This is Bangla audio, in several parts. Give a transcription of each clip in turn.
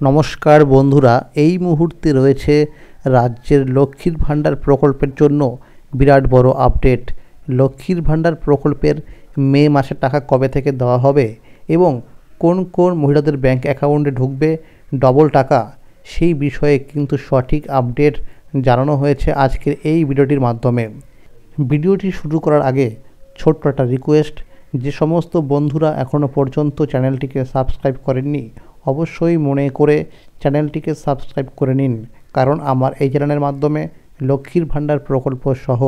নমস্কার বন্ধুরা, এই মুহূর্তে রয়েছে রাজ্যের লক্ষ্মীর ভাণ্ডার প্রকল্পের জন্য বিরাট বড় আপডেট। লক্ষ্মীর ভাণ্ডার প্রকল্পের মে মাসের টাকা কবে থেকে দেওয়া হবে এবং কোন কোন মহিলাদের ব্যাংক অ্যাকাউন্টে ঢুকবে ডবল টাকা, সেই বিষয়ে কিন্তু সঠিক আপডেট জানানো হয়েছে আজকের এই ভিডিওটির মাধ্যমে। ভিডিওটি শুরু করার আগে ছোট্ট একটা রিকোয়েস্ট, যে সমস্ত বন্ধুরা এখনও পর্যন্ত চ্যানেলটিকে সাবস্ক্রাইব করেননি অবশ্যই মনে করে চ্যানেলটিকে সাবস্ক্রাইব করে নিন, কারণ আমার এই চ্যানেলের মাধ্যমে লক্ষ্মীর ভাণ্ডার প্রকল্প সহ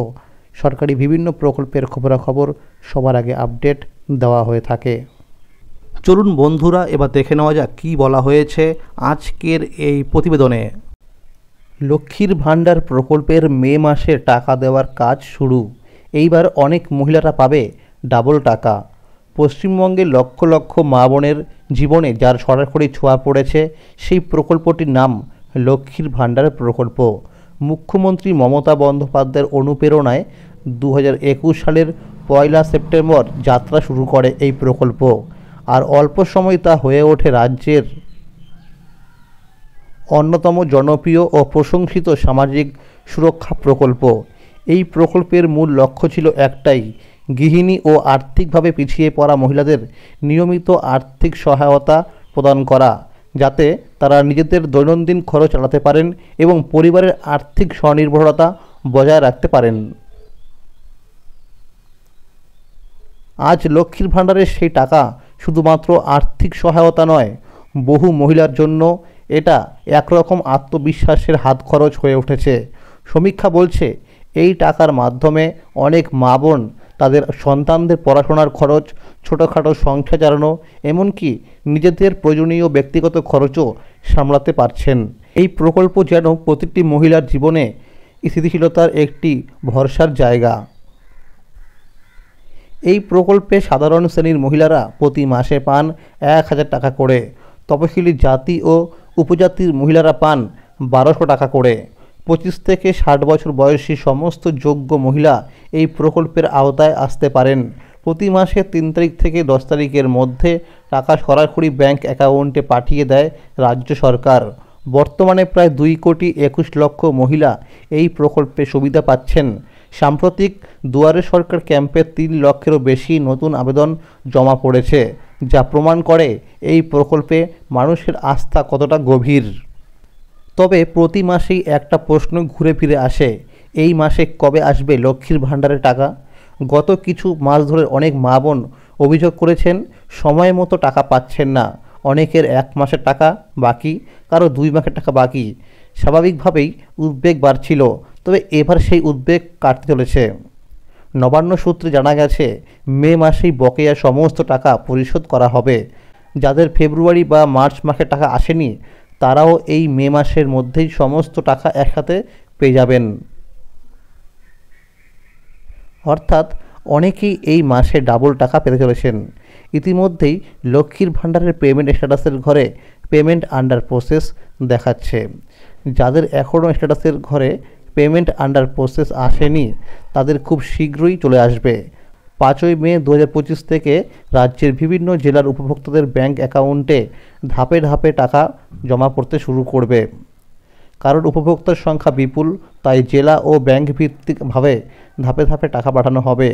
সরকারি বিভিন্ন প্রকল্পের খবরাখবর সবার আগে আপডেট দেওয়া হয়ে থাকে। চলুন বন্ধুরা, এবার দেখে নেওয়া যাক কী বলা হয়েছে আজকের এই প্রতিবেদনে। লক্ষ্মীর ভাণ্ডার প্রকল্পের মে মাসে টাকা দেওয়ার কাজ শুরু। এইবার অনেক মহিলারা পাবে ডাবল টাকা। পশ্চিমবঙ্গের লক্ষ লক্ষ মা বোনের জীবনে যার সরাসরি ছোঁয়া পড়েছে, সেই প্রকল্পটির নাম লক্ষ্মীর ভাণ্ডার প্রকল্প। মুখ্যমন্ত্রী মমতা বন্দ্যোপাধ্যায়ের অনুপ্রেরণায় 2021 সালের 1 সেপ্টেম্বর যাত্রা শুরু করে এই প্রকল্প, আর অল্প সময় তা হয়ে ওঠে রাজ্যের অন্যতম জনপ্রিয় ও প্রশংসিত সামাজিক সুরক্ষা প্রকল্প। এই প্রকল্পের মূল লক্ষ্য ছিল একটাই, গৃহিণী ও আর্থিকভাবে পিছিয়ে পড়া মহিলাদের নিয়মিত আর্থিক সহায়তা প্রদান করা, যাতে তারা নিজেদের দৈনন্দিন খরচ চালাতে পারেন এবং পরিবারের আর্থিক স্বনির্ভরতা বজায় রাখতে পারেন। আজ লক্ষ্মীর ভাণ্ডারের সেই টাকা শুধুমাত্র আর্থিক সহায়তা নয়, বহু মহিলার জন্য এটা একরকম আত্মবিশ্বাসের হাত খরচ হয়ে উঠেছে। সমীক্ষা বলছে, এই টাকার মাধ্যমে অনেক মা বোন তাদের সন্তানদের পড়াশোনার খরচ, ছোটোখাটো সংসার চালানো, এমনকি নিজেদের প্রয়োজনীয় ব্যক্তিগত খরচও সামলাতে পারছেন। এই প্রকল্প যেন প্রতিটি মহিলার জীবনে স্থিতিশীলতার একটি ভরসার জায়গা। এই প্রকল্পে সাধারণ শ্রেণীর মহিলারা প্রতি মাসে পান 1000 টাকা করে, তপশিলি জাতি ও উপজাতির মহিলারা পান 1200 টাকা করে। 25 থেকে 60 বছর বয়সী সমস্ত যোগ্য মহিলা এই প্রকল্পের আওতায় আসতে পারেন। প্রতি মাসে 3 তারিখ থেকে 10 তারিখের মধ্যে টাকা সরাসরি ব্যাংক অ্যাকাউন্টে পাঠিয়ে দেয় রাজ্য সরকার। বর্তমানে প্রায় 2,21 লক্ষ মহিলা এই প্রকল্পে সুবিধা পাচ্ছেন। সাম্প্রতিক দুয়ারে সরকার ক্যাম্পে 3 লক্ষেরও বেশি নতুন আবেদন জমা পড়েছে, যা প্রমাণ করে এই প্রকল্পে মানুষের আস্থা কতটা গভীর। তবে প্রতি মাসেই একটা প্রশ্ন ঘুরে ফিরে আসে, এই মাসে কবে আসবে লক্ষ্মীর ভাণ্ডারের টাকা? গত কিছু মাস ধরে অনেক মা বোন অভিযোগ করেছেন সময় মতো টাকা পাচ্ছেন না। অনেকের 1 মাসের টাকা বাকি, কারো 2 মাসের টাকা বাকি। স্বাভাবিকভাবেই উদ্বেগ বাড়ছিল, তবে এবার সেই উদ্বেগ কাটতে চলেছে। নবান্ন সূত্রে জানা গেছে, মে মাসেই বকেয়া সমস্ত টাকা পরিশোধ করা হবে। যাদের ফেব্রুয়ারি বা মার্চ মাসে টাকা আসেনি, তারাও এই মে মাসের মধ্যেই সমস্ত টাকা একসাথে পেয়ে যাবেন। অর্থাৎ অনেকেই এই মাসে ডাবল টাকা পেতে চলেছেন। ইতিমধ্যেই লক্ষ্মীর ভাণ্ডারের পেমেন্ট স্ট্যাটাসের ঘরে পেমেন্ট আন্ডার প্রসেস দেখাচ্ছে। যাদের এখনও স্ট্যাটাসের ঘরে পেমেন্ট আন্ডার প্রসেস আসেনি, তাদের খুব শীঘ্রই চলে আসবে। 5 মে 2025 থেকে রাজ্যের বিভিন্ন জেলার উপভোক্তাদের ব্যাংক অ্যাকাউন্টে ধাপে ধাপে টাকা জমা পড়তে শুরু করবে। কারণ উপভোক্তার সংখ্যা বিপুল, তাই জেলা ও ব্যাংক ভিত্তিকভাবে ধাপে ধাপে টাকা পাঠানো হবে।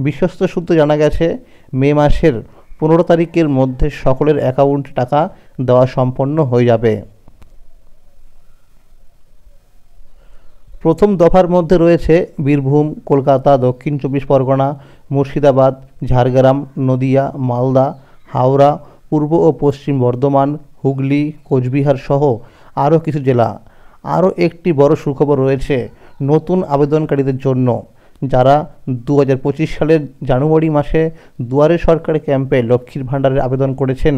বিশ্বস্ত সূত্রে জানা গেছে, মে মাসের 15 তারিখের মধ্যে সকলের অ্যাকাউন্টে টাকা দেওয়া সম্পন্ন হয়ে যাবে। প্রথম দফার মধ্যে রয়েছে বীরভূম, কলকাতা, দক্ষিণ 24 পরগনা, মুর্শিদাবাদ, ঝাড়গ্রাম, নদিয়া, মালদা, হাওড়া, পূর্ব ও পশ্চিম বর্ধমান, হুগলি, কোচবিহার সহ আরও কিছু জেলা। আরও একটি বড় সুখবর রয়েছে নতুন আবেদনকারীদের জন্য, যারা 2025 সালের জানুয়ারি মাসে দুয়ারে সরকার ক্যাম্পে লক্ষ্মীর ভাণ্ডারের আবেদন করেছেন।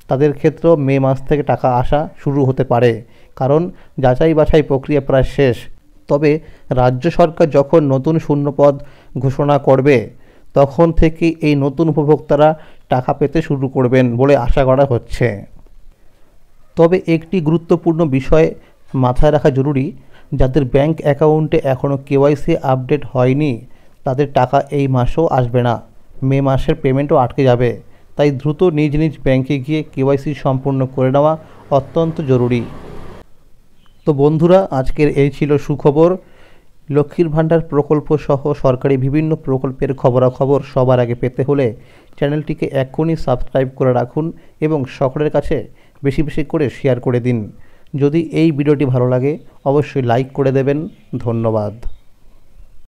তাদের ক্ষেত্রেও মে মাস থেকে টাকা আসা শুরু হতে পারে, কারণ যাচাই বাছাই প্রক্রিয়া প্রায় শেষ। তবে রাজ্য সরকার যখন নতুন শূন্যপদ ঘোষণা করবে, তখন থেকে এই নতুন উপভোক্তারা টাকা পেতে শুরু করবেন বলে আশা করা হচ্ছে। তবে একটি গুরুত্বপূর্ণ বিষয় মাথায় রাখা জরুরি, যাদের ব্যাংক অ্যাকাউন্টে এখনও কেওয়াইসি আপডেট হয়নি, তাদের টাকা এই মাসেও আসবে না। মে মাসের পেমেন্টও আটকে যাবে। তাই দ্রুত নিজ নিজ ব্যাংকে গিয়ে কেওয়াইসি সম্পূর্ণ করে নেওয়া অত্যন্ত জরুরি। তো বন্ধুরা, আজকের এই ছিল সুখবর। লক্ষ্মীর ভাণ্ডার প্রকল্প সহ সরকারি বিভিন্ন প্রকল্পের খবরাখবর সবার আগে পেতে হলে চ্যানেলটিকে এক্ষুনি সাবস্ক্রাইব করে রাখুন এবং সকলের কাছে বেশি বেশি করে শেয়ার করে দিন। যদি এই ভিডিওটি ভালো লাগে অবশ্যই লাইক করে দেবেন। ধন্যবাদ।